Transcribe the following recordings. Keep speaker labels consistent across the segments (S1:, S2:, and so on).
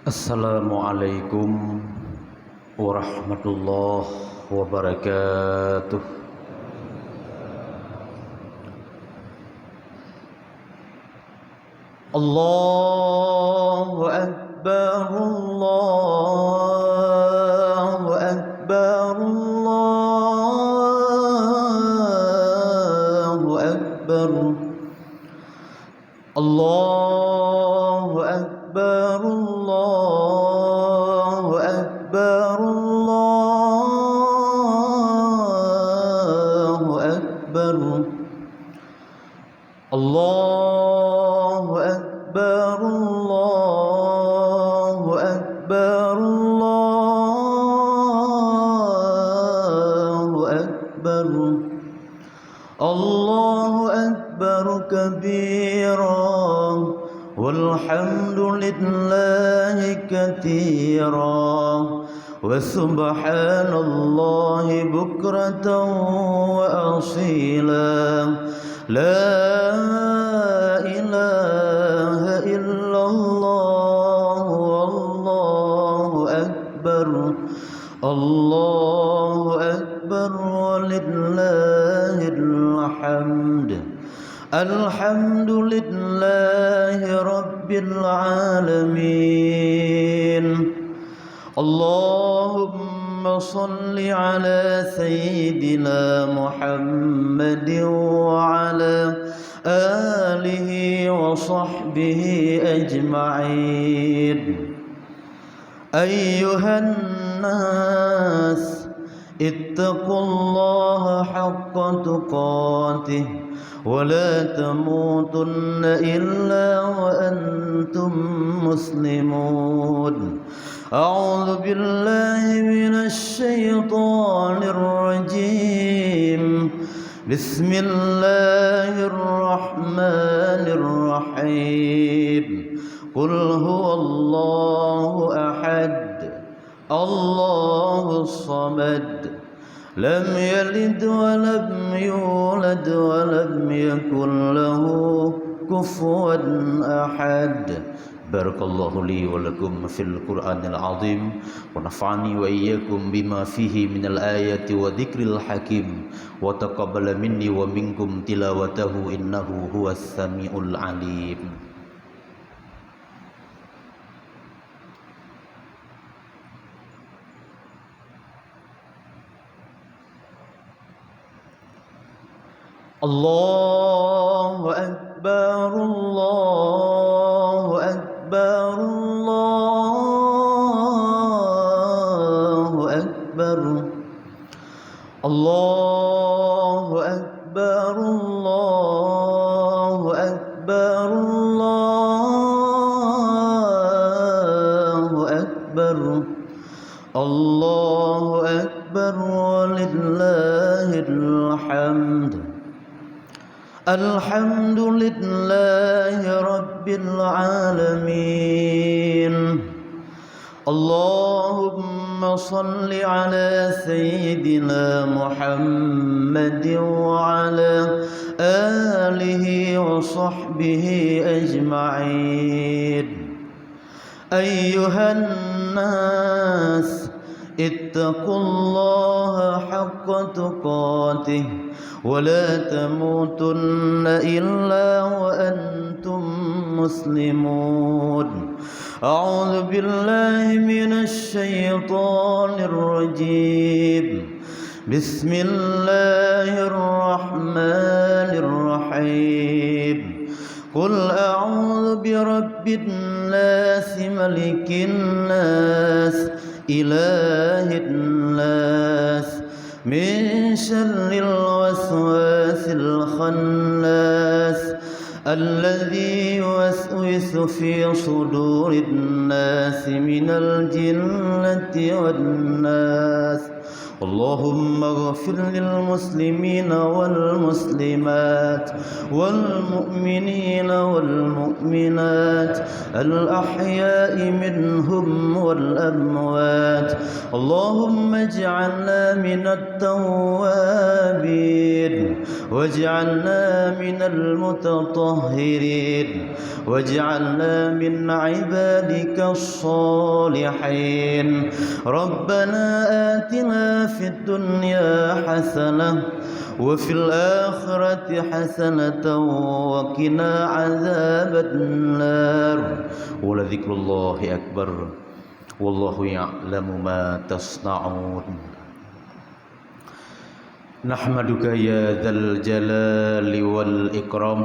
S1: Assalamualaikum warahmatullahi wabarakatuh. Allahu Akbar, Allahu Akbar, Allahu Akbar, Allahu Akbar, Allahu Akbar, Allahu Akbar, Allahu Akbar, Allahu Akbar, Allahu Akbar, Allahu Akbar kabira walhamdulillahi katsira wa subhanallahi bukratan wa asila. La ilaha illallah wallahu akbar, Allahu akbar walillahil hamd. Alhamdulillahi rabbil alamin. Allahumma salli ala sayyidina Muhammadin wa ala alihi wa sahbihi ajma'in. Ayyuhan nas ittaqullaha haqqa tuqatih wa la tamutunna illa wa antum muslimun. A'udzu billahi minasy syaithanir rajim. Bismillahirrahmanirrahim. Qul huwallahu ahad, Allahus samad, lam yalid wa lam yulad wa lam yakul lahu kufuwan ahad. Barakallahu li wa lakum fil Qur'anil azim wa nafa'ani wa iyyakum bima fihi minal ayati wa dzikril hakim wa taqabbala minni wa minkum tilawatahu innahu huwas samiul alim. Allahu akbar, Allahu akbar, Allahu akbar, Allahu akbar, Allahu akbar, Allahu akbar, Allahu akbar walillahil hamd. Alhamdulillahi rabbil alamin. Allahumma salli ala sayyidina Muhammadin wa ala alihi wa sahbihi ajma'in. Ayyuhan nas ittaqullaha haqqa tuqatih wa la tamutunna illa wa antum muslimun. A'udzu billahi minasy syaithanir rajim. Bismillahirrahmanirrahim. Qul a'udzu birabbin nas, malikin nas, ilahin nas, min syarril waswasil khannas, alladzi yuwaswisu fi sudurin nas minal jinnati wan nas. اللهم اغفر للمسلمين والمسلمات والمؤمنين والمؤمنات الأحياء منهم والأموات. اللهم اجعلنا من التوابين واجعلنا من المتطهرين واجعلنا من عبادك الصالحين. ربنا آتنا في الدنيا حسنة وفي الآخرة حسنة وقنا عذاب النار. ولذكر الله أكبر والله يعلم ما تصنعون. نحمدك يا ذا الجلال والإكرام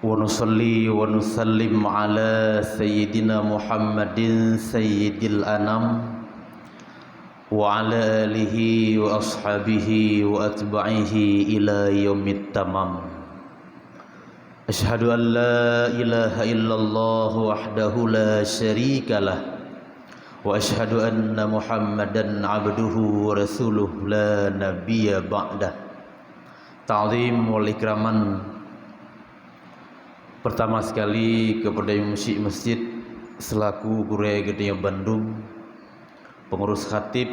S1: ونصلي ونسلم على سيدنا محمد سيد الأنام وعلى آله وأصحابه وأتباعه إلى يوم التمام. أشهد أن لا إله إلا الله وحده لا شريك له وأشهد أن محمدا عبده ورسوله لا نبي بعده. Ta'zim wal ikraman. Pertama sekali kepada Musyi Masjid selaku Guru Gede Bandung, pengurus khatib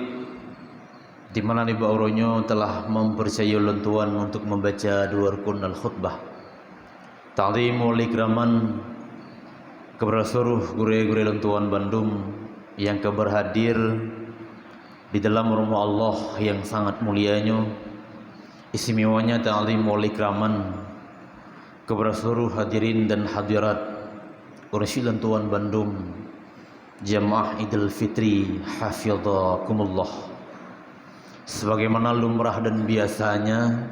S1: di mana di Bauronyo telah mempercayai lentuan untuk membaca dua rukun al-khutbah. Ta'zim wal ikraman kepada seluruh guru-guru lentuan Bandung yang berhadir di dalam rumah Allah yang sangat mulianya. Istimewanya ta'zim wal ikraman kepada seluruh hadirin dan hadirat Ursi Lentuan Bandung, Jamaah Idul Fitri hafidhakumullah. Sebagaimana lumrah dan biasanya,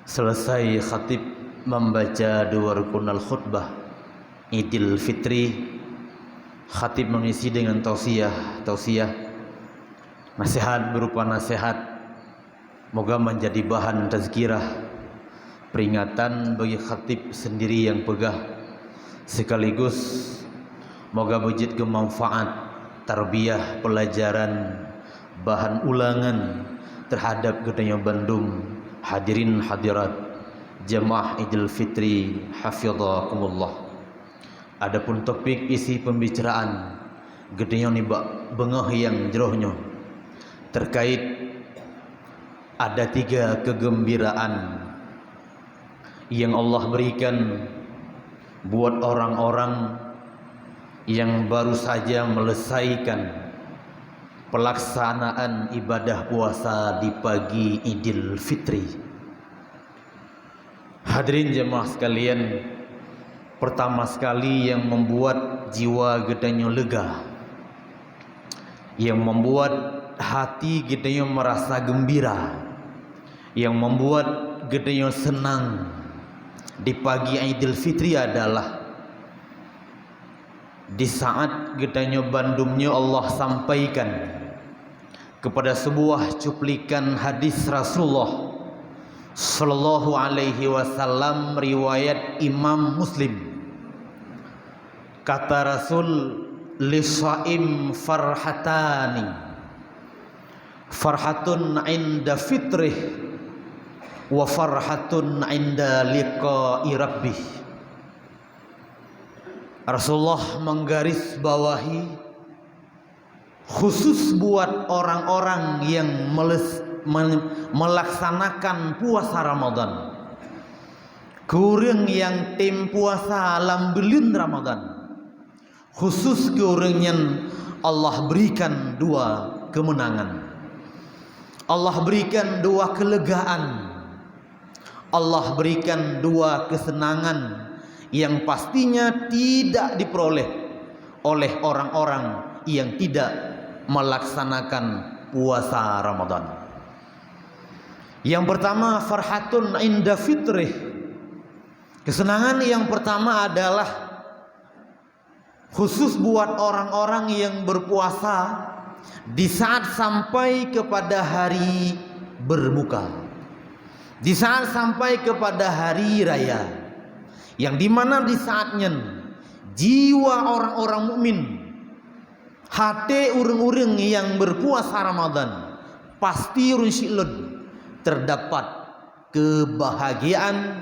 S1: selesai khatib membaca dua rukun al-khutbah Idul Fitri, khatib mengisi dengan tausiah, nasihat berupa nasihat, moga menjadi bahan tazkirah, peringatan bagi khatib sendiri yang pegah, sekaligus moga wujud kemanfaat, tarbiyah, pelajaran, bahan ulangan terhadap Gedenya Bandung, hadirin hadirat Jamaah Idul Fitri hafidhakumullah. Adapun topik isi pembicaraan Gedenya ni bengah yang jerohnya terkait ada 3 kegembiraan yang Allah berikan buat orang-orang yang baru saja melesaikan pelaksanaan ibadah puasa di pagi Idul Fitri. Hadirin jemaah sekalian, pertama sekali yang membuat jiwa Gedenya lega, yang membuat hati Gedenya merasa gembira, yang membuat Gedenya senang di pagi Idul Fitri adalah di saat Gedenya Bandungnya Allah sampaikan kepada sebuah cuplikan hadis Rasulullah Sallallahu Alaihi Wasallam riwayat Imam Muslim. Kata Rasul, lisaim farhatani, farhatun inda fitrih wa farhatun inda liqa'i rabbih. Rasulullah menggaris bawahi khusus buat orang-orang yang melaksanakan puasa Ramadan, kurang yang tim puasa dalam bulan Ramadan, khusus kurangnya Allah berikan 2 kemenangan, Allah berikan 2 kelegaan, Allah berikan 2 kesenangan yang pastinya tidak diperoleh oleh orang-orang yang tidak melaksanakan puasa Ramadan. Yang pertama, farhatun inda fitrih. Kesenangan yang pertama adalah khusus buat orang-orang yang berpuasa di saat sampai kepada hari berbuka, di saat sampai kepada hari raya, yang dimana di saatnya jiwa orang-orang mukmin hati urang-urang yang berpuasa Ramadan pasti urang silun terdapat kebahagiaan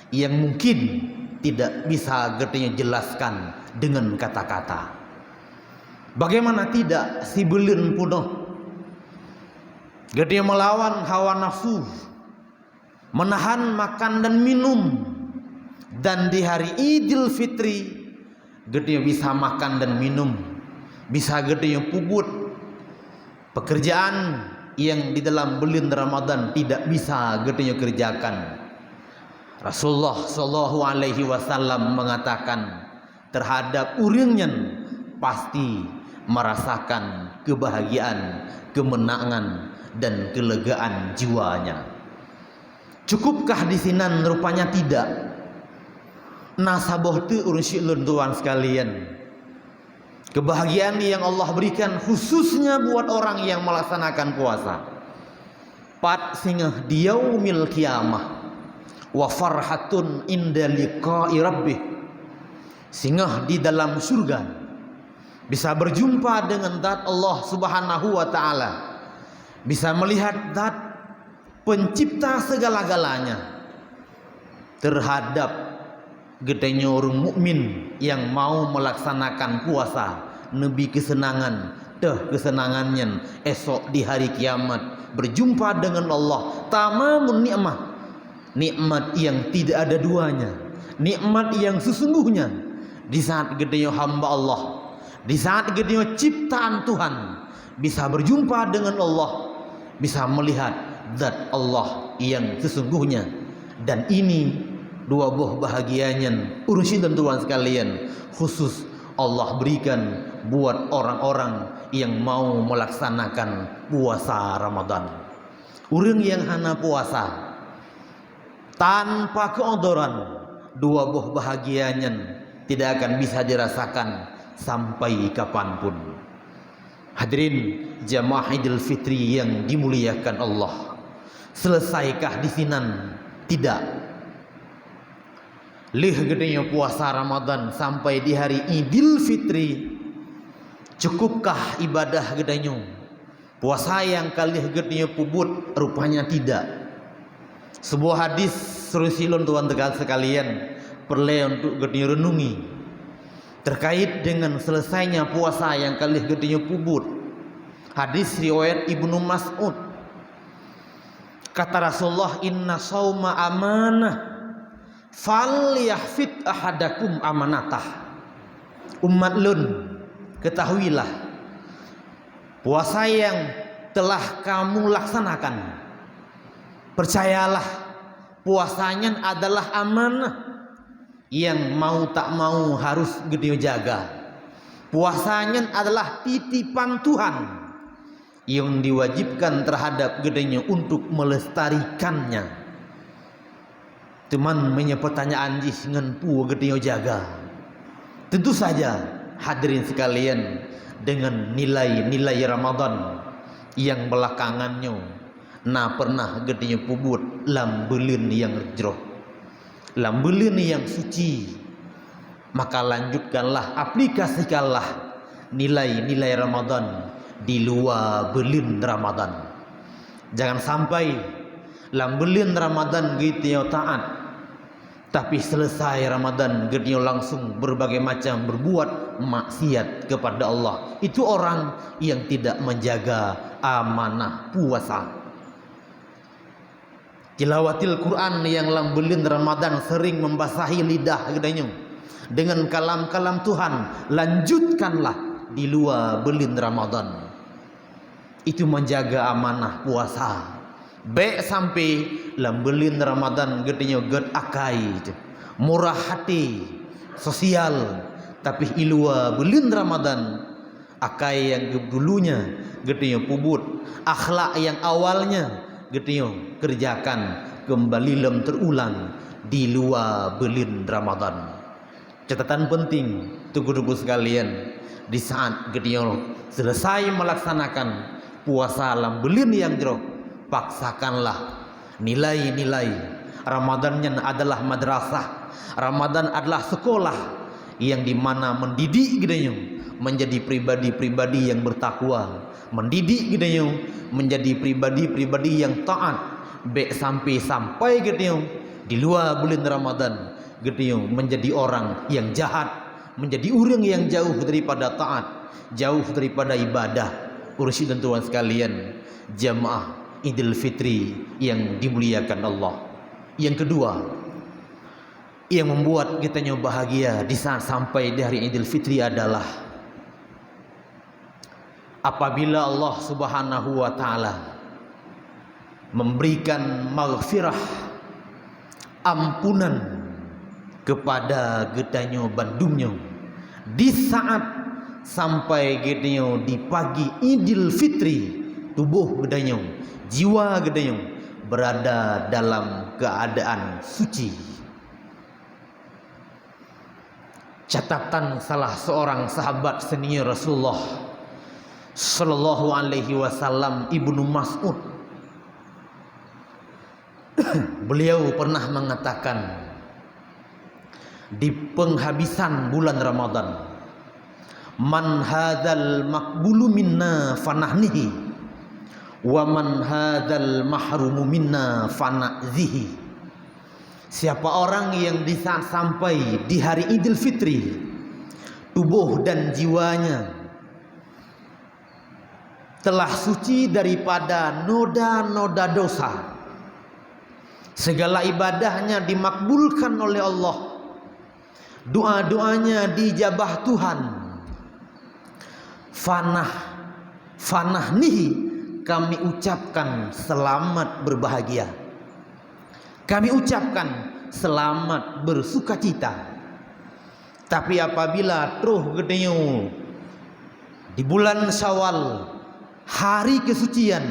S1: yang mungkin tidak bisa getenya jelaskan dengan kata-kata. Bagaimana tidak si belin punoh getenya melawan hawa nafsu, menahan makan dan minum, dan di hari Idul Fitri getenya bisa makan dan minum, bisa getenya puput pekerjaan yang di dalam bulan Ramadan tidak bisa getenya kerjakan. Rasulullah sallallahu alaihi wasallam mengatakan terhadap urangnya pasti merasakan kebahagiaan, kemenangan dan kelegaan jiwanya. Cukupkah di sini? Rupanya tidak. Nasabah tu urang silun tuan sekalian. Kebahagiaan yang Allah berikan khususnya buat orang yang melaksanakan puasa. Pat singah di yaumil kiamah wa farhatun inda liqa'i rabbih. Singah di dalam surga bisa berjumpa dengan zat Allah Subhanahu wa taala. Bisa melihat zat pencipta segala-galanya. Terhadap gedenya orang mukmin yang mau melaksanakan puasa, nebi kesenangan, kesenangannya esok di hari kiamat berjumpa dengan Allah. Tamamun nikmat, nikmat yang tidak ada duanya, nikmat yang sesungguhnya di saat gedenya hamba Allah, di saat gedenya ciptaan Tuhan bisa berjumpa dengan Allah, bisa melihat zat Allah yang sesungguhnya. Dan ini dua buah bahagianya urusin dan tuan sekalian khusus Allah berikan buat orang-orang yang mau melaksanakan puasa Ramadan. Urang yang hana puasa tanpa keodoran, dua buah bahagianya tidak akan bisa dirasakan sampai kapanpun. Hadirin jamaah Idul Fitri yang dimuliakan Allah, selesaikah di sinan? Tidak. Lih gedenya puasa Ramadan sampai di hari Idul Fitri, cukupkah ibadah gedenya? Puasa yang kalih gedenya pubut? Rupanya tidak. Sebuah hadis serusilun tuan tegal sekalian perlu untuk gedenya renungi terkait dengan selesainya puasa yang kalih gedenya pubut. Hadis riwayat Ibnu Mas'ud. Kata Rasulullah, inna sauma amanah fal yahfid ahadakum amanatah. Umat lun, ketahuilah puasa yang telah kamu laksanakan, percayalah puasanya adalah amanah yang mau tak mau harus gede jaga. Puasanya adalah titipan Tuhan yang diwajibkan terhadap gedenya untuk melestarikannya. Teman punya pertanyaan jis ngenpu gedenya jaga. Tentu saja hadirin sekalian, dengan nilai-nilai Ramadan yang belakangannya pernah gedenya pubut lam bulan yang jroh, lam bulan yang suci, maka lanjutkanlah, aplikasikanlah nilai-nilai Ramadan di luar bulan Ramadan. Jangan sampai lam bulan Ramadan gitu taat, tapi selesai Ramadan gedenya langsung berbagai macam berbuat maksiat kepada Allah. Itu orang yang tidak menjaga amanah puasa. Tilawatil Quran yang lam bulan Ramadan sering membasahi lidah gedenya dengan kalam-kalam Tuhan, lanjutkanlah di luar bulan Ramadan. Itu menjaga amanah puasa. Baik sampai lam bulan Ramadan gedenya ged akai, murah hati, sosial, tapi ilua bulan Ramadan akai yang dulunya gedenya pubut, akhlak yang awalnya gedenya kerjakan kembali lam terulang di luar bulan Ramadan. Catatan penting tunggu-tunggu sekalian, di saat gedenya selesai melaksanakan puasa lam bulan yang jero, paksakanlah nilai-nilai Ramadannya adalah madrasah. Ramadan adalah sekolah yang dimana mendidik gedenya menjadi pribadi-pribadi yang bertakwa, mendidik gitu menjadi pribadi-pribadi yang taat, baik sampai gitu di luar bulan Ramadan gitu menjadi orang yang jahat, menjadi orang yang jauh daripada taat, jauh daripada ibadah. Urus dan tuan sekalian, jamaah Idul Fitri yang dimuliakan Allah. Yang kedua, yang membuat kita bahagia di saat sampai di hari Idul Fitri adalah apabila Allah Subhanahu wa taala memberikan maghfirah, ampunan kepada gedanyo bandungnya di saat sampai gedanyo di pagi Idul Fitri, tubuh gedanyo, jiwa gedanyo berada dalam keadaan suci. Catatan salah seorang sahabat senior Rasulullah Sallallahu Alaihi Wasallam, Ibnu Mas'ud, beliau pernah mengatakan di penghabisan bulan Ramadan, man hadzal maqbulu minna fanahnihi wa man hadzal mahrumu minna fana'zihi. Siapa orang yang di saat sampai di hari Idul Fitri, tubuh dan jiwanya telah suci daripada noda-noda dosa, segala ibadahnya dimakbulkan oleh Allah, doa-doanya dijabah Tuhan, fanah nihi, kami ucapkan selamat berbahagia, kami ucapkan selamat bersukacita. Tapi apabila truh gedenyo di bulan Syawal, hari kesucian,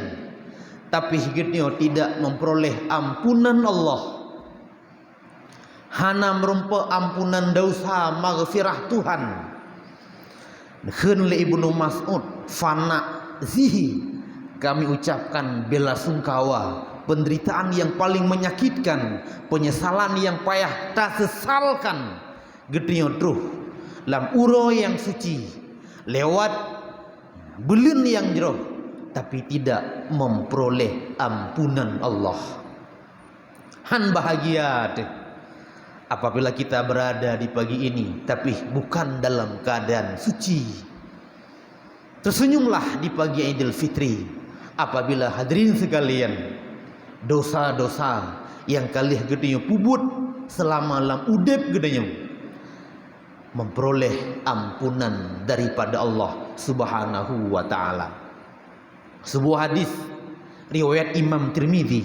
S1: tapi gedenyo tidak memperoleh ampunan Allah, hana merumpa ampunan dosa maghfirah Tuhan, Khun li Ibnu Mas'ud fana zihi, kami ucapkan bela sungkawa, penderitaan yang paling menyakitkan, penyesalan yang payah tak sesalkan gedenyo truh lam uro yang suci lewat bulan yang jero, tapi tidak memperoleh ampunan Allah. Han bahagia deh apabila kita berada di pagi ini tapi bukan dalam keadaan suci. Tersenyumlah di pagi Idul Fitri apabila hadirin sekalian, dosa-dosa yang kalih gedenyo pubut selama lam udep gedenyo memperoleh ampunan daripada Allah Subhanahu wa taala. Sebuah hadis riwayat Imam Tirmidzi,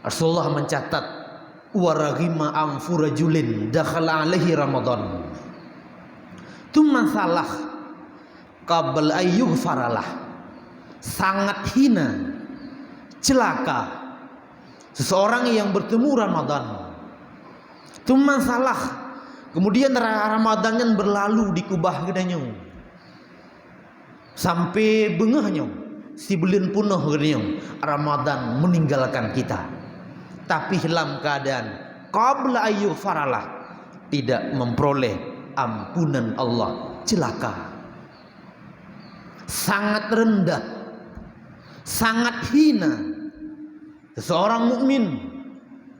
S1: Rasulullah mencatat, waragima anfu rajulin dakhala alaihi Ramadan thumma salah qabla ayyughfaralah. Sangat hina, celaka seseorang yang bertemu Ramadan, thumma salah, kemudian Ramadannya berlalu di kubah gedanyo sampai bengahnya si bulan punah gedanyo Ramadan meninggalkan kita, tapi dalam keadaan qabla ayyughfaralah, tidak memperoleh ampunan Allah, celaka. Sangat rendah, sangat hina seseorang mukmin,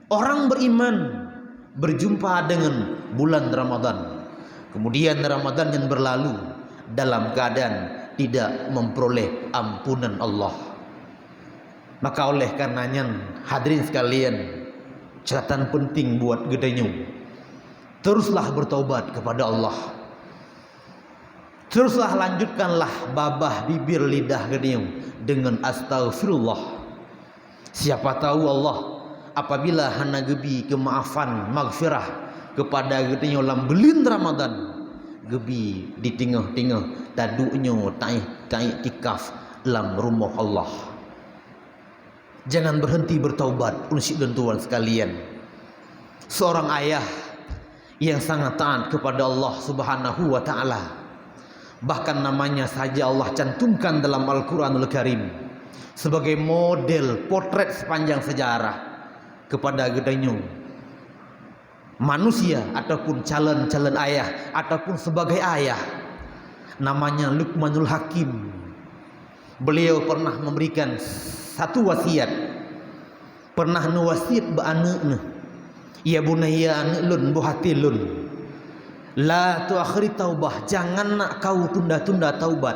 S1: orang beriman berjumpa dengan bulan Ramadan, kemudian Ramadan yang berlalu dalam keadaan tidak memperoleh ampunan Allah. Maka oleh karenanya hadirin sekalian, catatan penting buat gedenyo, teruslah bertaubat kepada Allah, teruslah lanjutkanlah babah bibir lidah gedenyo dengan astaghfirullah. Siapa tahu Allah apabila hana gebi kemaafan maghfirah kepada gedenyo lam belin Ramadan, gebi di tengah-tengah taduknyo ta'i tikaf lam rumah Allah. Jangan berhenti bertaubat, unsik dan tuan sekalian. Seorang ayah yang sangat taat kepada Allah Subhanahu wa taala, bahkan namanya saja Allah cantumkan dalam Al-Qur'anul Karim sebagai model potret sepanjang sejarah kepada gedanyo manusia ataupun calon-calon ayah ataupun sebagai ayah, namanya Luqmanul Hakim. Beliau pernah memberikan satu wasiat, pernah nuwasiat be anaknya, ya bunayya anak lun buhati lun, la tuakhiri taubah, jangan nak kau tunda-tunda taubat.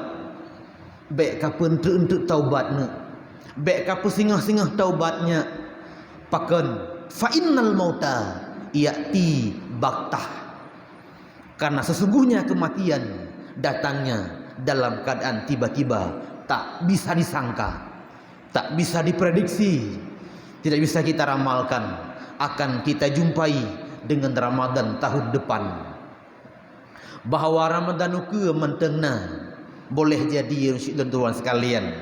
S1: Baik ka untuk taubatnya, baik ka singah-singah taubatnya, pakan fa innal mauta ya'ti baktah, karena sesungguhnya kematian datangnya dalam keadaan tiba-tiba, tak bisa disangka, tak bisa diprediksi, tidak bisa kita ramalkan akan kita jumpai dengan Ramadan tahun depan. Bahawa Ramadan ke mentengna boleh jadi tuan sekalian,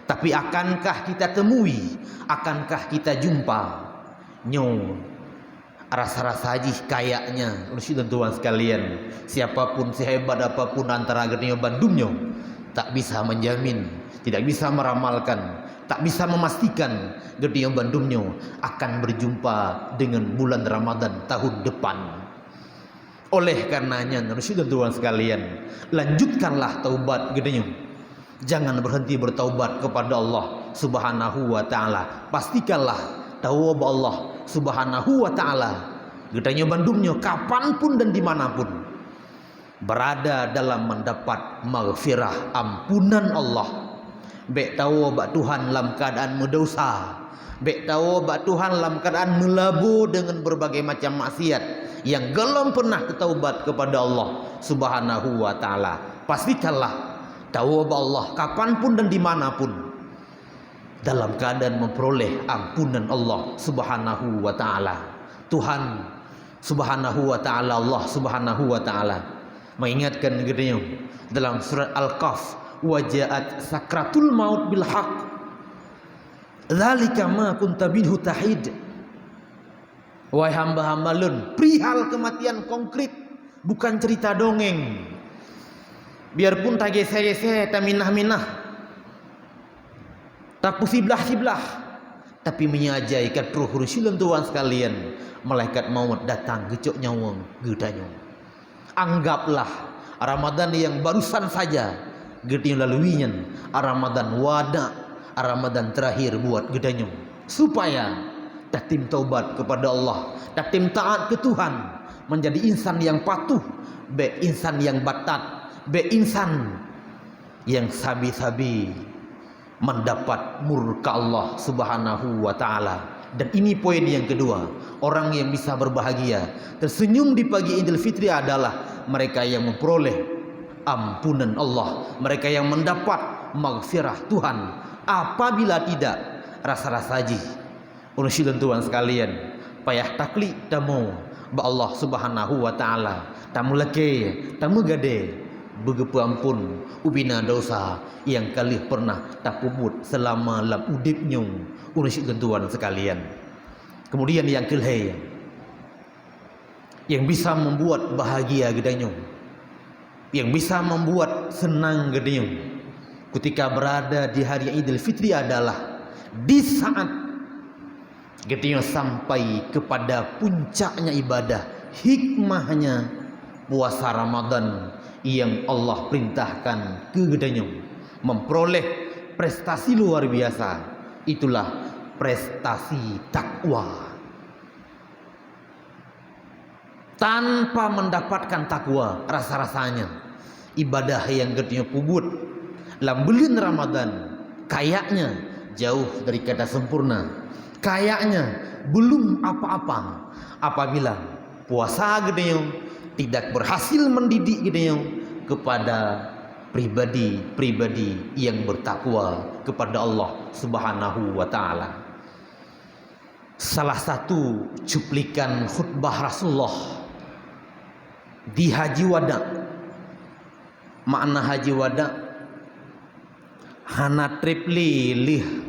S1: tapi akankah kita temui, akankah kita jumpa nyo rasa-rasa haji kayaknya tuan sekalian, siapapun sehebat apapun antara Genio Bandungnya tak bisa menjamin, tidak bisa meramalkan, tak bisa memastikan Genio Bandungnya akan berjumpa dengan bulan Ramadan tahun depan. Oleh karenanya tuan sekalian, lanjutkanlah taubat Genio, jangan berhenti bertaubat kepada Allah Subhanahu wa taala. Pastikanlah taubat Allah Subhanahu wa ta'ala Genio Bandungnya kapanpun dan dimanapun berada dalam mendapat maghfirah, ampunan Allah. Bek tahu bak Tuhan dalam keadaan mendosa, bek tahu bak Tuhan dalam keadaan melabu dengan berbagai macam maksiat yang belum pernah ketaubat kepada Allah Subhanahu wa ta'ala. Pastikanlah tahu bak Allah kapanpun dan dimanapun dalam keadaan memperoleh ampunan Allah Subhanahu wa ta'ala. Tuhan Subhanahu wa ta'ala, Allah Subhanahu wa ta'ala mengingatkan gedenya dalam surat Al-Kahf, wajaat sakratul maut bil haq, dzalika ma kunta minhu tahid. Wahai hamba-hamba lun, perihal kematian konkret, bukan cerita dongeng. Biarpun tak geseh-geseh, tak minah-minah, tak pusiblah-siblah, tapi menyajai katruh rusilun tuan sekalian, malaikat maut datang gecok nyawang gedanya. Anggaplah Ramadan yang barusan saja gedenya laluinya, Ramadan wada, Ramadan terakhir buat gedanya, supaya tatim taubat kepada Allah, tatim taat ke Tuhan, menjadi insan yang patuh, be insan yang batat, be insan yang sabi-sabi mendapat murka Allah Subhanahu wa ta'ala. Dan ini poin yang kedua, orang yang bisa berbahagia, tersenyum di pagi Idul Fitri adalah mereka yang memperoleh ampunan Allah, mereka yang mendapat maghfirah Tuhan. Apabila tidak, rasa-rasa haji urusilan tuan sekalian, payah takli tamu ba Allah Subhanahu wa ta'ala, tamu leke, tamu gade, begepu ampun ubina dosa yang kali pernah tak puput selama lam udipnya urusilan tuan sekalian. Kemudian yang kelih, yang bisa membuat bahagia gedanya, yang bisa membuat senang gedanya ketika berada di hari Idul Fitri adalah di saat gedenya sampai kepada puncaknya ibadah, hikmahnya puasa Ramadan yang Allah perintahkan ke gedenya memperoleh prestasi luar biasa. Itulah prestasi takwa. Tanpa mendapatkan takwa, rasa-rasanya ibadah yang gedenya pubut dalam bulan Ramadan kayaknya jauh dari kata sempurna, kayaknya belum apa-apa. Apabila puasa gedenya tidak berhasil mendidik gedenya kepada pribadi-pribadi yang bertakwa kepada Allah Subhanahu wa ta'ala. Salah satu cuplikan khutbah Rasulullah di Haji Wada, makna Haji Wada hana trip lilih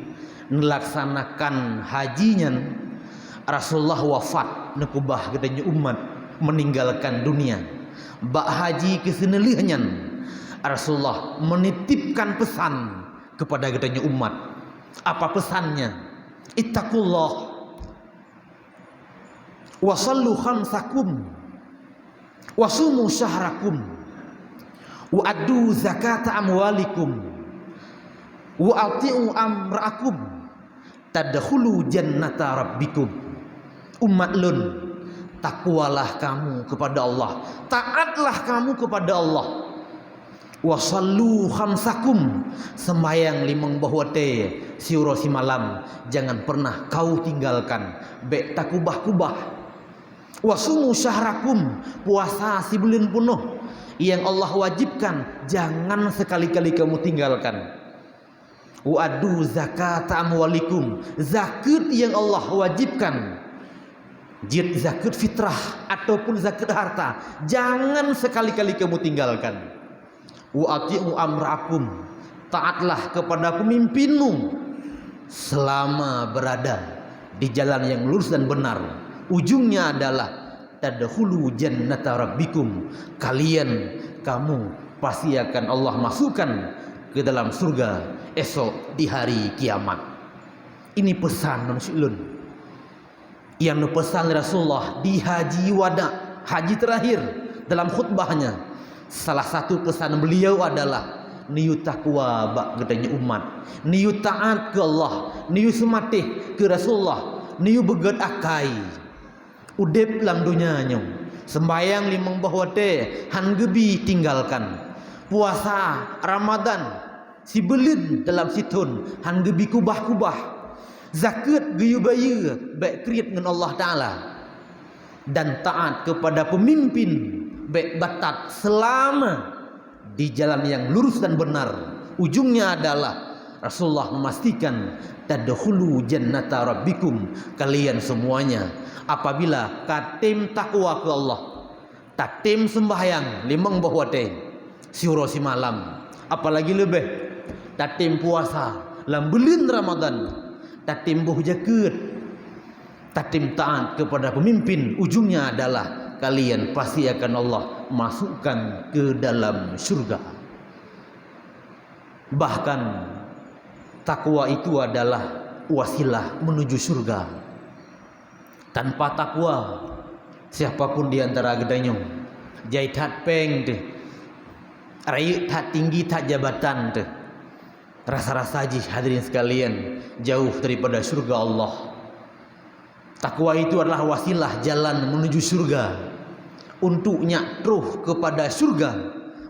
S1: melaksanakan hajinya Rasulullah wafat nekubah gedenya umat meninggalkan dunia. Bak haji kesenelihnya Rasulullah menitipkan pesan kepada gedenya umat. Apa pesannya? Ittaqullah wasallu khamsakum wasumu syahrakum wa addu zakata amwalikum wa ati'u amra'akum tadkhulu jannata rabbikum. Umat lun, takwalah kamu kepada Allah, taatlah kamu kepada Allah. Wasallu khamsakum, sembayang limang bahwate siuro si malam, jangan pernah kau tinggalkan, bek takubah-kubah. Wasumu syahrakum, puasa si bulan penuh yang Allah wajibkan, jangan sekali-kali kamu tinggalkan. Wa'adu zakat amwalikum, zakat yang Allah wajibkan, jid zakat fitrah ataupun zakat harta, jangan sekali-kali kamu tinggalkan. Wa'ati'u amrakum, taatlah kepada pemimpinmu selama berada di jalan yang lurus dan benar. Ujungnya adalah tadkhulu jannata rabbikum, kamu pasti akan Allah masukkan ke dalam surga esok di hari kiamat. Ini pesan manusia yang dipesan Rasulullah di haji wada, haji terakhir. Dalam khutbahnya, salah satu pesan beliau adalah niu takwa bak gedanya umat, niu taat ke Allah, niu sematih ke Rasulullah, niu beged akai udep lang dunyanya, sembayang limang bahwate han gebi tinggalkan, puasa Ramadan si belin dalam situn han gebi kubah-kubah, zakat geyu bayu baik kriat dengan Allah Ta'ala, dan taat kepada pemimpin baik batat selama di jalan yang lurus dan benar. Ujungnya adalah Rasulullah memastikan tadkhulu jannata rabbikum, kalian semuanya apabila katim takwa ke Allah, tatim sembahyang limang bahwate siuro si malam, apalagi lebih tatim puasa lam bulan Ramadan, tatim buh jaket, tatim taat kepada pemimpin, ujungnya adalah kalian pasti akan Allah masukkan ke dalam surga. Bahkan takwa itu adalah wasilah menuju surga. Tanpa takwa, siapapun di antara gedanyong jai tat peng deh, rayu tat tinggi tat jabatan deh, rasa-rasa jih hadirin sekalian jauh daripada surga Allah. Takwa itu adalah wasilah jalan menuju surga. Untuk nyatruh kepada surga,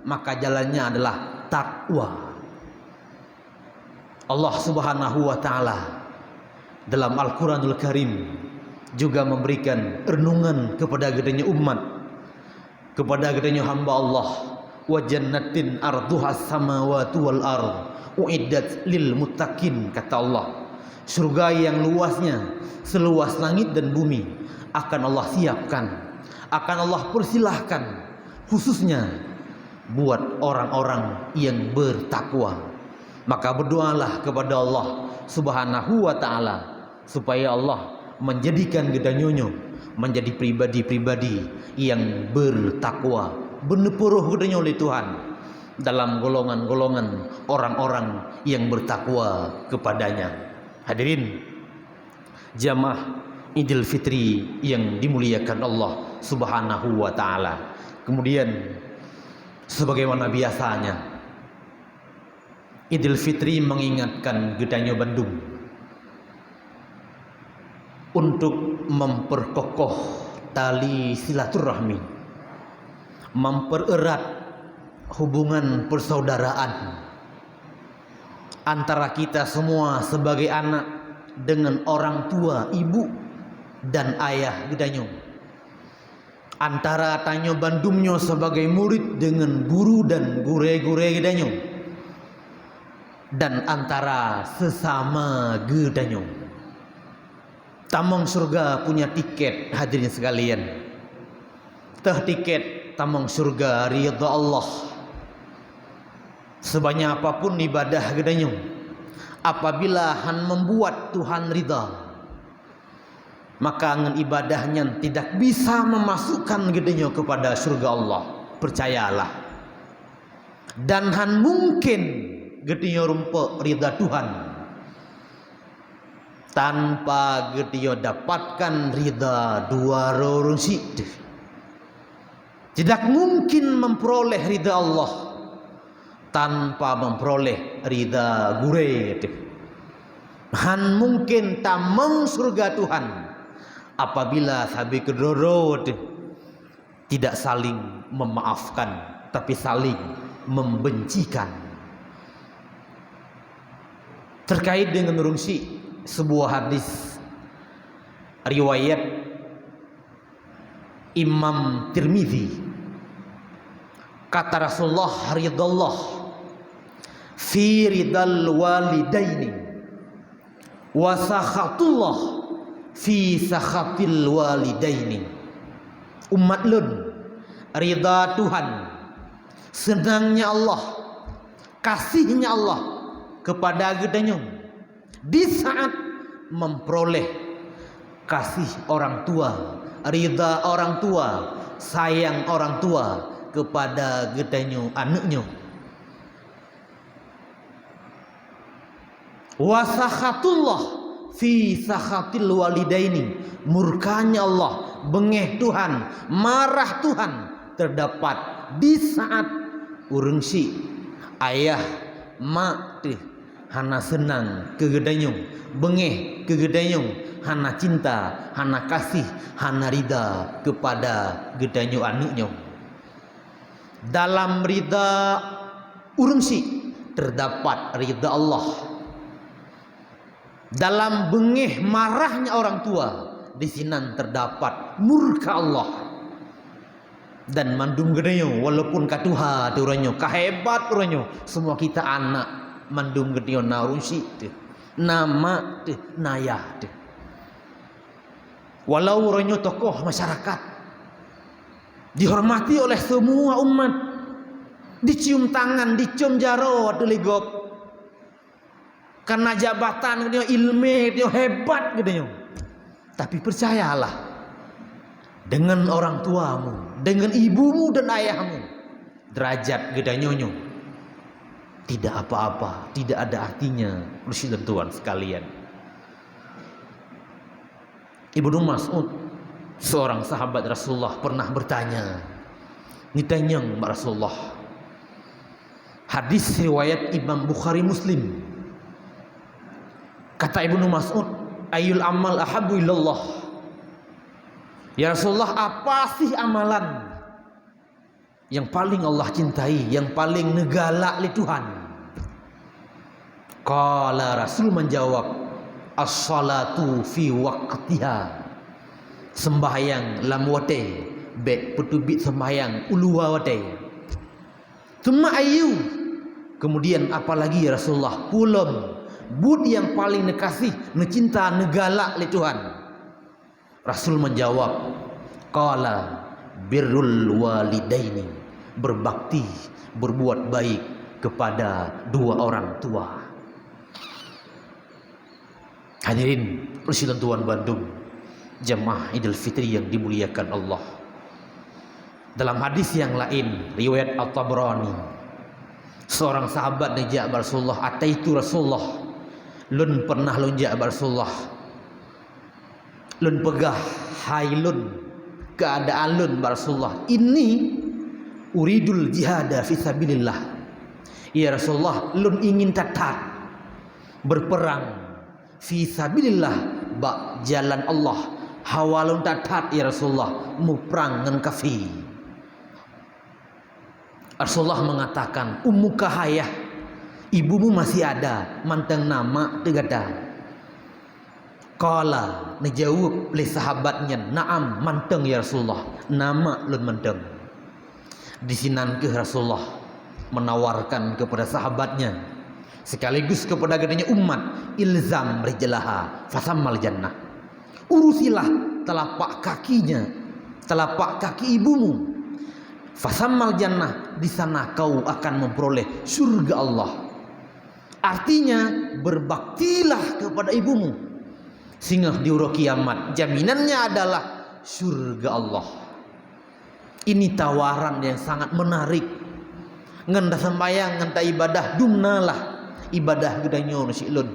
S1: maka jalannya adalah takwa. Allah Subhanahu wa Ta'ala dalam Al-Quranul Karim juga memberikan renungan kepada gedenya umat, kepada gedenya hamba Allah. Wa jannatin arduhas samawati wal ard uiddat lil muttaqin, kata Allah, surga yang luasnya seluas langit dan bumi akan Allah siapkan, akan Allah persilahkan khususnya buat orang-orang yang bertakwa. Maka berdoalah kepada Allah Subhanahu wa Ta'ala supaya Allah menjadikan gedanyonyo menjadi pribadi-pribadi yang bertakwa, benepuruh gedanya oleh Tuhan dalam golongan-golongan orang-orang yang bertakwa kepadanya. Hadirin jamaah Idul Fitri yang dimuliakan Allah Subhanahu wa Ta'ala. Kemudian sebagaimana biasanya Idul Fitri mengingatkan gedanyo Bandung untuk memperkokoh tali silaturahmi, mempererat hubungan persaudaraan antara kita semua sebagai anak dengan orang tua, ibu dan ayah gedanyo, antara tanyo Bandungnya sebagai murid dengan guru dan gure-gure gedanyo, dan antara sesama gedanyo. Tamong surga punya tiket, hadirin sekalian. Teh tiket tamong surga ridha Allah. Sebanyak apapun ibadah gedanyo, apabila han membuat Tuhan ridha, maka ngan ibadahnya tidak bisa memasukkan gedanyo kepada surga Allah. Percayalah. Dan han mungkin gedanyo rumpuk ridha Tuhan tanpa dia dapatkan ridha dua orang si. Tidak mungkin memperoleh ridha Allah tanpa memperoleh ridha gure. Han mungkin tamang surga Tuhan apabila sabi kedoro tidak saling memaafkan tapi saling membencikan. Terkait dengan rungsi sebuah hadis riwayat Imam Tirmidzi, kata Rasulullah ridallah fi ridal walidaini wa sakhatullah fi sakhatil walidaini. Umat lun, ridha Tuhan, senangnya Allah, kasihnya Allah kepada gedanya di saat memperoleh kasih orang tua, ridha orang tua, sayang orang tua kepada gedanya anaknya. Wa sakhatullah fi sakhatil walidaini, murkanya Allah, bengeh Tuhan, marah Tuhan terdapat di saat urang si ayah mak teh hana senang kegedanyung, bengeh kegedanyung, hana cinta, hana kasih, hana ridha kepada gedanyu anaknya. Dalam ridha urang si terdapat ridha Allah. Dalam bengeh marahnya orang tua, di sinan terdapat murka Allah. Dan mandum gedeyo walaupun katuha turanyo kahebat turanyo, semua kita anak mandum gedeyo narusi tu nama tu nayah tu. Walau uranyo tokoh masyarakat dihormati oleh semua umat, dicium tangan, dicium jaro tu ligop karena jabatan gedeyo, ilmu gedeyo hebat gedeyo. Tapi percayalah, dengan orang tuamu, dengan ibumu dan ayahmu, derajat gedanyonyo tidak apa-apa, tidak ada artinya. Presiden Tuhan sekalian, Ibnu Mas'ud, seorang sahabat Rasulullah, pernah bertanya, nitanyang Rasulullah, hadis riwayat Imam Bukhari Muslim. Kata Ibnu Mas'ud, ayul amal ahabbu ilallah. Ya Rasulullah, apa sih amalan yang paling Allah cintai, yang paling negala li Tuhan? Qala, Rasul menjawab, as-salatu fi waqtiha. Sembahyang lam wate, bek petubit sembahyang uluwa wate. Tsumma ayu. Kemudian apalagi ya Rasulullah? Pulum bud yang paling nekasih, necinta, negala li Tuhan. Rasul menjawab, qala birrul walidaini, berbakti, berbuat baik kepada dua orang tua. Hadirin Presiden Tuhan Bandung, jemaah Idul Fitri yang dimuliakan Allah. Dalam hadis yang lain riwayat At-Tabrani, seorang sahabat nejak Rasulullah, ataitu Rasulullah, lun pernah lunjak Rasulullah, lun pegah hai lun keadaan lun Rasulullah, ini uridul jihada fi sabilillah. Ya Rasulullah, lun ingin tatat berperang fi sabilillah, bak jalan Allah, hawalun tatat ya Rasulullah, mu perang dengan kafir. Rasulullah mengatakan, ummuka hayah, ibumu masih ada, manteng nama tegada. Qala, dijawab oleh sahabatnya, naam, manteng ya Rasulullah, nama lun manteng. Di sinan ke Rasulullah menawarkan kepada sahabatnya sekaligus kepada gedenya umat, ilzam rijlaha fasammal jannah. Urusilah telapak kakinya, telapak kaki ibumu, fasammal jannah, di sana kau akan memperoleh surga Allah. Artinya berbaktilah kepada ibumu, sehingga di hari kiamat jaminannya adalah surga Allah. Ini tawaran yang sangat menarik. Ngenda sembayang, ngenda ibadah, dumnalah ibadah gedanyo nasi ilun.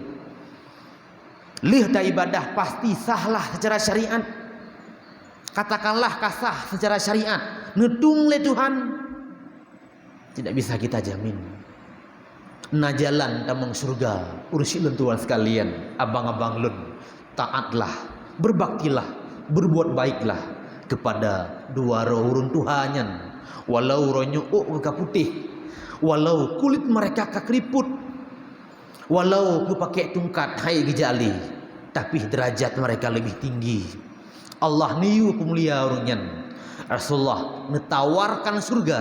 S1: Lih da ibadah pasti sahlah secara syariat. Katakanlah kasah secara syariat. Nedung le Tuhan. Tidak bisa kita jamin. Na jalan tamang surga. Ursilun Tuhan sekalian. Abang-abang lun. Taatlah. Berbaktilah. Berbuat baiklah. Kepada dua roh urun Tuhanyan. Walau roh nyu'uk ke putih. Walau kulit mereka ke keriput. Walau ku pakai tungkat hai gejali, tapi derajat mereka lebih tinggi. Allah niu pemulia orangnya. Rasulullah mentawarkan surga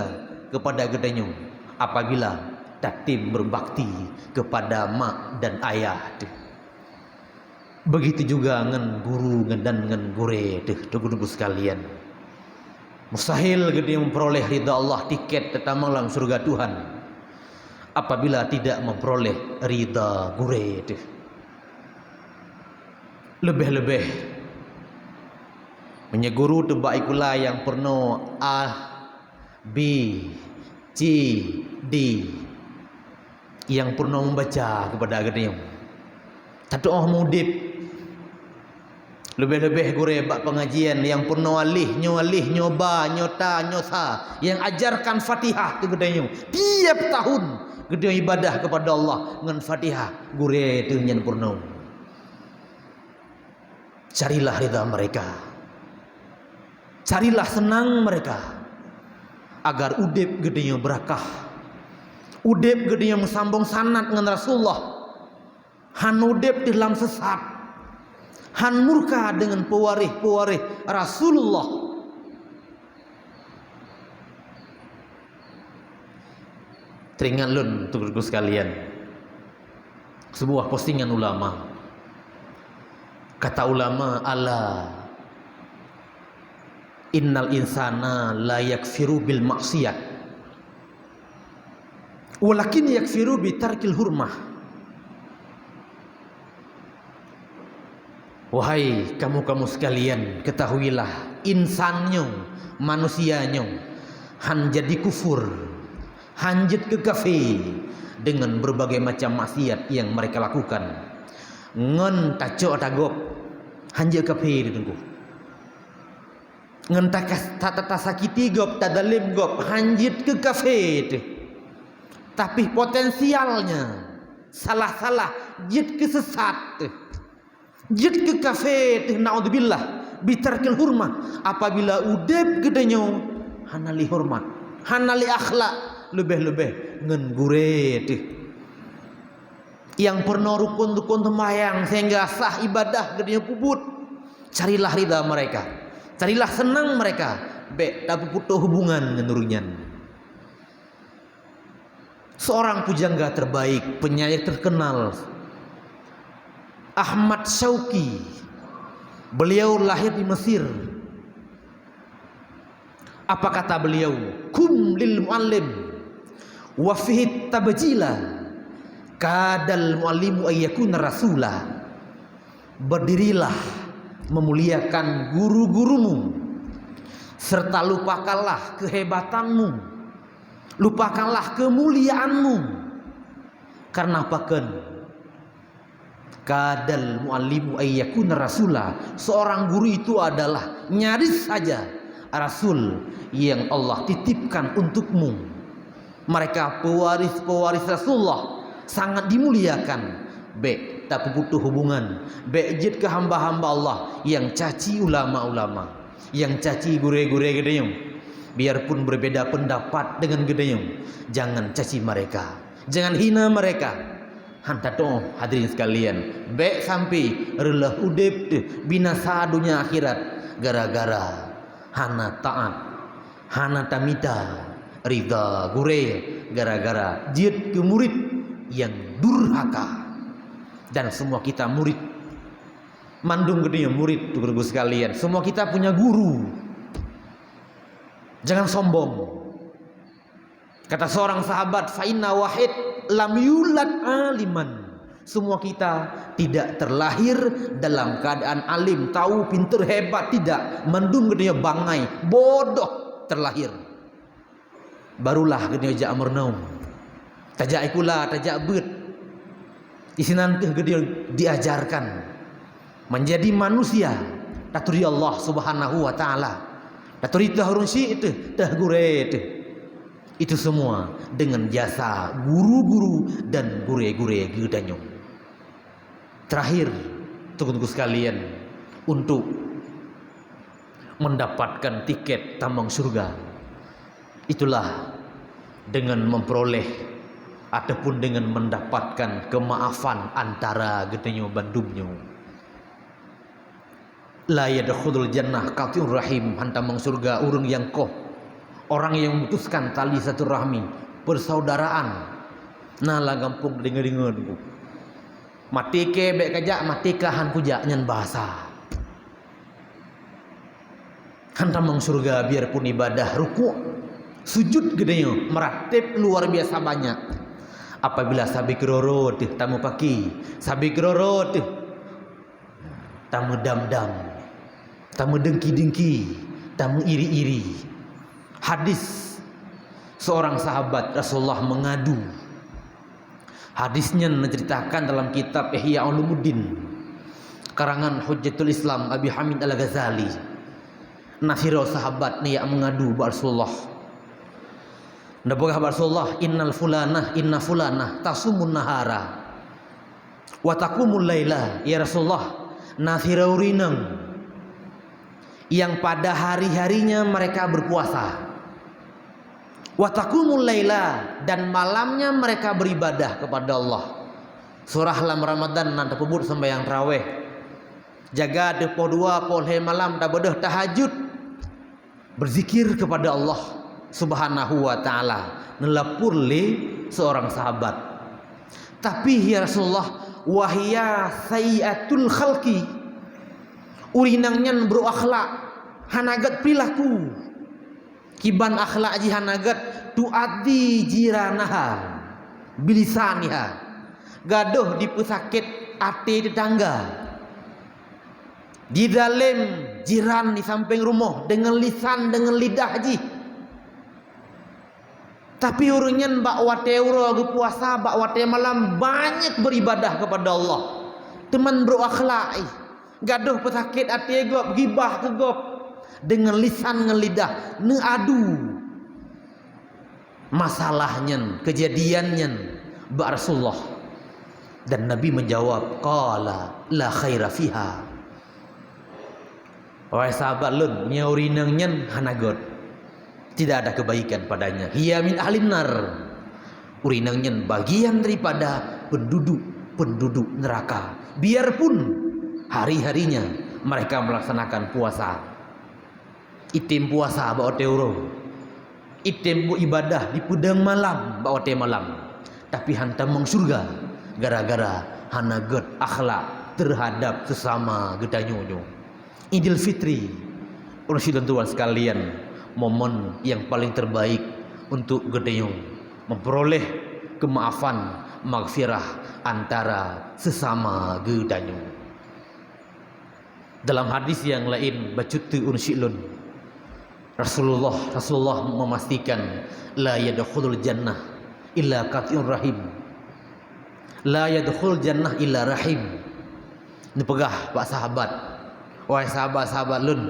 S1: kepada gedanyo apabila taktim berbakti kepada mak dan ayah. Begitu juga ngen guru dan ngen gure tugu-tugu sekalian. Mustahil gede memperoleh ridha Allah tiket tetamalang surga Tuhan apabila tidak memperoleh ridha gure itu. Lebih-lebih menyeguru tebak ikulah yang pernah A, B, C, D yang pernah membaca kepada agama. Tadu oh mudip. Lebih-lebih gure bak pengajian yang pernah alih, nyoba, nyota, nyosa yang ajarkan Fatihah ke gedenya tiap tahun. Gede ibadah kepada Allah dengan Fatihah gure itu nyen purno. Carilah ridha mereka. Carilah senang mereka agar udip gedenya berakah. Udip gedenya sambung sanad dengan Rasulullah. Han udip di dalam sesat. Han murka dengan pewarih Rasulullah. Teringat lun untuk sekalian. Sebuah postingan ulama. Kata ulama, ala innal insana la yakfiru bil maksiyat walakin yakfiru bi tarkil hurmah. Wahai kamu-kamu sekalian, ketahuilah insannya, manusianya han jadi kufur, hanjit ke kafir dengan berbagai macam maksiat yang mereka lakukan. Ngen taco tagop hanjit kafir ditunggu. Ngen tata sakiti gop tadalim gop hanjit ke kafir. Tapi potensialnya salah-salah jid ke sesat. Jid ke kafir naudzubillah bitarkil hurmah apabila udep gedenyo hanali hormat, hanali akhlak lebih-lebih ngen gure yang pernah rukun-rukun sembahyang sehingga sah ibadah gedenyo puput. Carilah ridha mereka, carilah senang mereka, be tak putus hubungan ngenurunyan. Seorang pujangga terbaik, penyair terkenal, Ahmad Syauqi, beliau lahir di Mesir. Apa kata beliau? Kum lil muallim wa fihi tabjila kadal muallimu ayyakuna rasulah. Berdirilah memuliakan guru-gurumu serta lupakanlah kehebatanmu, lupakanlah kemuliaanmu. Karena apakan? Kadal muallimu ayyakuna rasulah. Seorang guru itu adalah nyaris saja rasul yang Allah titipkan untukmu. Mereka pewaris Rasulullah sangat dimuliakan. Be tak butuh hubungan. Be jid ke hamba-hamba Allah yang caci ulama-ulama, yang caci gure-gure gedeyong. Biarpun berbeda pendapat dengan gedeyong, jangan caci mereka, jangan hina mereka. Hantar doa hadirin sekalian, baik sampai relah udip binasa dunia akhirat gara-gara hana taat, hana tamita ridha gure, gara-gara jid ke murid yang durhaka. Dan semua kita murid, mandung gedenya murid guru sekalian. Semua kita punya guru. Jangan sombong. Kata seorang sahabat, fa inna wahid lam yulad aliman. Semua kita tidak terlahir dalam keadaan alim, tahu, pintar, hebat, tidak. Mendung gedenya bangai, bodoh terlahir. Barulah gedenya jak mernaum. Tajak ikula, tajak bet. Di sini nanti gedenya diajarkan
S2: menjadi manusia daturi Allah Subhanahu wa taala daturi tahurun si itu dah gure itu semua dengan jasa guru-guru dan gure-gure gedanyo. Terakhir tunggu sekalian, untuk mendapatkan tiket tambang surga itulah dengan memperoleh ataupun dengan mendapatkan kemaafan antara gedanyo bandumnyo. La yadkhulul jannah qati'ur rahim, hantamang surga urang yang koh, orang yang memutuskan tali satu rahmi persaudaraan. Nah lah gampung dengar-dengar ku. Mati ke bek kajak mati kahan kujak nyan bahasa. Hantamang surga biarpun ibadah ruku' sujud gedenyo meratib luar biasa banyak. Apabila sabi keroro teh tamu paki, sabi keroro teh tamu dam-dam, tamu dengki-dengki, tamu iri-iri. Hadis seorang sahabat Rasulullah mengadu. Hadisnya menceritakan dalam kitab Ihya Ulumuddin karangan Hujjatul Islam Abi Hamid Al-Ghazali. Nasiro sahabat ni yang mengadu ba Rasulullah. Ndabogah ba Rasulullah, inna fulanah tasumun nahara wa taqumul laila. Ya Rasulullah, nasiro rinang yang pada hari-harinya mereka berpuasa, wa taqumul laila, dan malamnya mereka beribadah kepada Allah. Surah lam Ramadan nanti pebut sembahyang tarawih, jaga depo dua polhe malam dabedah tahajud, berzikir kepada Allah Subhanahu wa taala. Nelapur le seorang sahabat, tapi ya Rasulullah, wahya sayyatul khalqi, urinangnya berakhlak hanagat perilaku kiban akhlak ji hanagat tuaddi jiranaha bilisaniha, gaduh di pesakit ati tetangga di dalam jiran di samping rumah dengan lisan dengan lidah ji. Tapi urunyan bak wate uro puasa bak wate malam banyak beribadah kepada Allah, teman berakhlak gaduh pesakit ati gop gibah ke gop dengan lisan dengan lidah neadu masalahnya kejadiannya ba Rasulullah. Dan Nabi menjawab, qala la khaira fiha. Wahai sahabat lun, nyaurinangnya hanagot, tidak ada kebaikan padanya. Hiya min ahlin nar, urinangnya bagian daripada penduduk neraka. Biarpun hari-harinya mereka melaksanakan puasa, itim puasa ba ote uro, itim bu ibadah di pedang malam ba ote malam, tapi hantamang surga gara-gara hanagot akhlak terhadap sesama gedanyo. Idul Fitri, ursidan tuan sekalian, momen yang paling terbaik untuk gedanyo memperoleh kemaafan, maghfirah antara sesama gedanyo. Dalam hadis yang lain bacutu unsilun, Rasulullah memastikan la yadkhulul jannah illa qati'ur rahim, la yadkhul jannah illa rahim. Ini pegah pak sahabat, wahai sahabat-sahabat lun,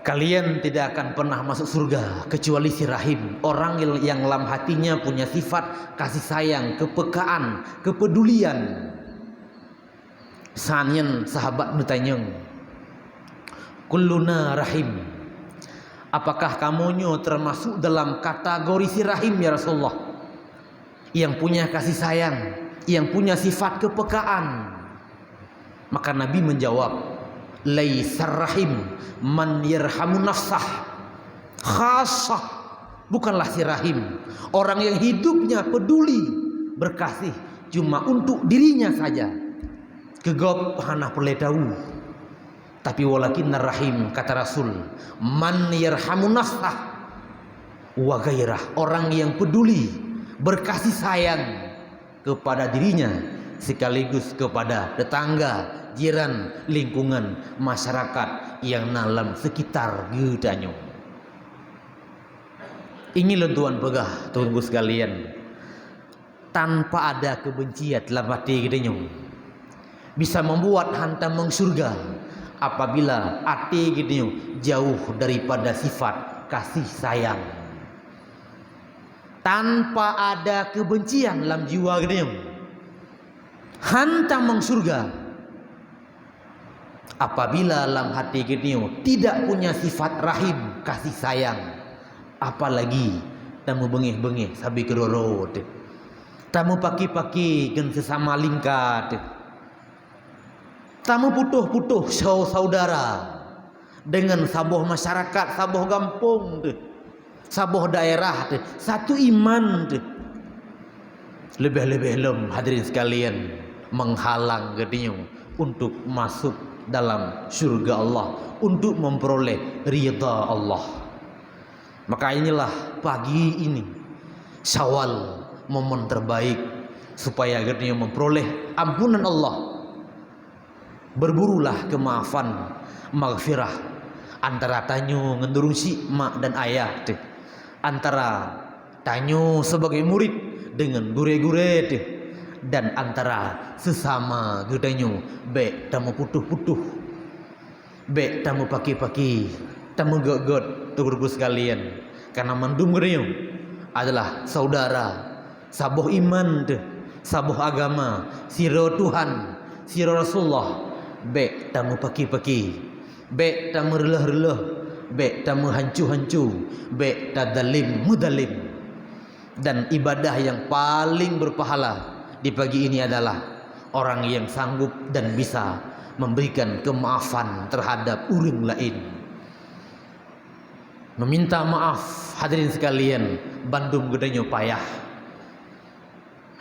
S2: kalian tidak akan pernah masuk surga kecuali si rahim, orang yang dalam hatinya punya sifat kasih sayang, kepekaan, kepedulian. Sanyan sahabat bertanya, kulluna rahim, apakah kamunya termasuk dalam kategori si rahim ya Rasulullah, yang punya kasih sayang, yang punya sifat kepekaan? Maka Nabi menjawab, laisar rahim man yarhamu nafsah khassah, bukanlah si rahim orang yang hidupnya peduli berkasih cuma untuk dirinya saja, kegop hana perle tahu. Tapi walakin rahim, kata Rasul, man yarhamu nafsah wa ghairah, orang yang peduli berkasih sayang kepada dirinya sekaligus kepada tetangga, jiran, lingkungan, masyarakat yang dalam sekitar gedanyo. Ini lentuan pegah tunggu sekalian, tanpa ada kebencian dalam hati gedanyo, bisa membuat hantam meng surga apabila hati gitu jauh daripada sifat kasih sayang. Tanpa ada kebencian dalam jiwa gitu hantam meng surga apabila dalam hati gitu tidak punya sifat rahim kasih sayang. Apalagi tamu bengih-bengih sabi kedoro tamu paki-paki gen sesama lingkat. Tamu putuh-putuh saudara dengan saboh masyarakat, saboh kampung, saboh daerah, satu iman. Lebih-lebih lem hadirin sekalian menghalang gedenya untuk masuk dalam surga Allah, untuk memperoleh ridha Allah. Maka inilah pagi ini Syawal, momen terbaik supaya gedenya memperoleh ampunan Allah. Berburulah kemaafan, maghfirah antara tanyo ngendurung si mak dan ayah, antara tanyo sebagai murid dengan gure-gure, dan antara sesama gedanyo be tamu putuh-putuh, be tamu paki-paki, tamu god-god tugur sekalian. Karena mandum gedanyo adalah saudara, saboh iman, saboh agama, siro Tuhan, siro Rasulullah. Bek tamu paki-paki, bek tamu relah-relah, bek tamu hancu-hancu, bek tadalim mudalim. Dan ibadah yang paling berpahala di pagi ini adalah orang yang sanggup dan bisa memberikan kemaafan terhadap orang lain. Meminta maaf hadirin sekalian, bandum gedanyo payah.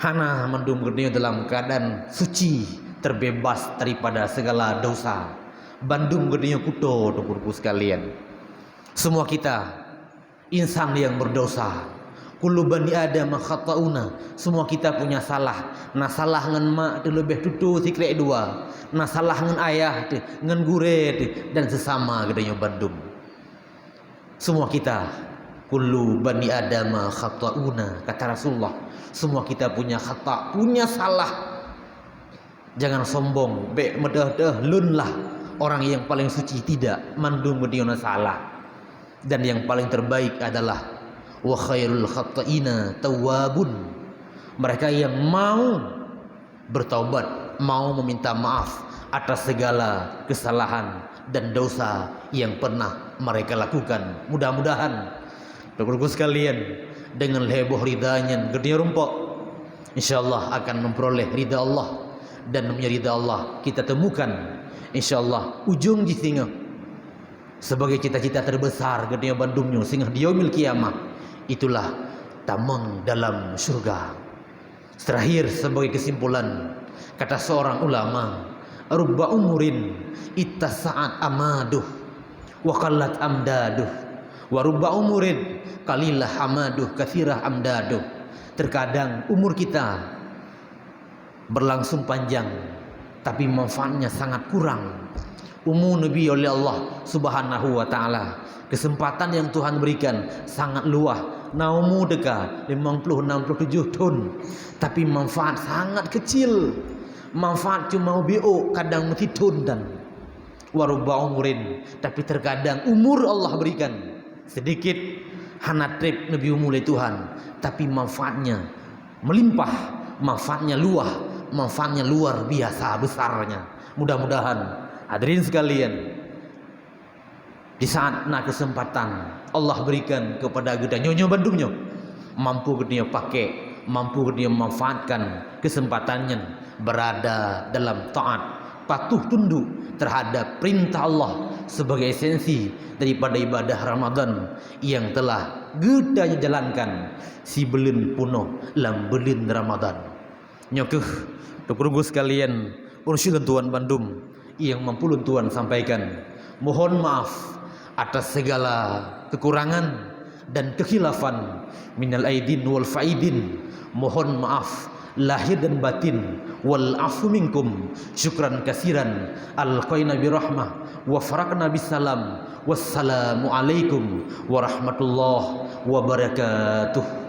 S2: Hana mandum gedanyo dalam keadaan suci, terbebas daripada segala dosa. Bandung gedenya kuto tukurku sekalian. Semua kita insan yang berdosa. Kullu bani adam khata'una. Semua kita punya salah. Nah salah ngan mak tu lebih tutu sikrek dua. Nah salah ngan ayah tu, ngan gure tu, dan sesama gedenya bandung. Semua kita kullu bani adam khata'una, kata Rasulullah. Semua kita punya khata', punya salah. Jangan sombong, be medah-dah lunlah orang yang paling suci, tidak mandung bediona salah. Dan yang paling terbaik adalah wa khairul khata'ina tawwabun. Mereka yang mau bertaubat, mau meminta maaf atas segala kesalahan dan dosa yang pernah mereka lakukan. Mudah-mudahan Bapak-Ibu sekalian dengan heboh ridanya gede rumpok, insyaallah akan memperoleh ridha Allah. Dan ridha Allah kita temukan insyaallah ujung di singa sebagai cita-cita terbesar gedenya bandungnya singa di yaumil kiamah, itulah tamang dalam surga. Terakhir sebagai kesimpulan, kata seorang ulama, rubba umurin ittasa'at amaduh wa qallat amdaduh wa rubba umurin qalilah amaduh katsirah amdaduh. Terkadang umur kita berlangsung panjang tapi manfaatnya sangat kurang. Umur Nabi oleh Allah Subhanahu wa taala, kesempatan yang Tuhan berikan sangat luas. Naumu deka 50-67 tahun, tapi manfaat sangat kecil. Manfaat cuma bio kadang metitun dan warubba umurin, tapi terkadang umur Allah berikan sedikit hanatrip Nabi umulai Tuhan, tapi manfaatnya melimpah, manfaatnya luas. Manfaatnya luar biasa besarnya. Mudah-mudahan hadirin sekalian di saat nak kesempatan Allah berikan kepada geda nyonya bandungnya, mampu gedenya pakai, mampu gedenya memanfaatkan kesempatannya berada dalam taat, patuh tunduk terhadap perintah Allah sebagai esensi daripada ibadah Ramadan yang telah gedanya jalankan si belin puno lam belin Ramadan. Nyokuh Tukurunggu sekalian, ursilan Tuan Bandung yang mampu Tuan sampaikan. Mohon maaf atas segala kekurangan dan kekhilafan minal aidin wal faidin. Mohon maaf lahir dan batin. Wal afu minkum. Syukran kasiran. Alqaina birahmah wa farakna bisalam. Wassalamu alaikum warahmatullahi wabarakatuh.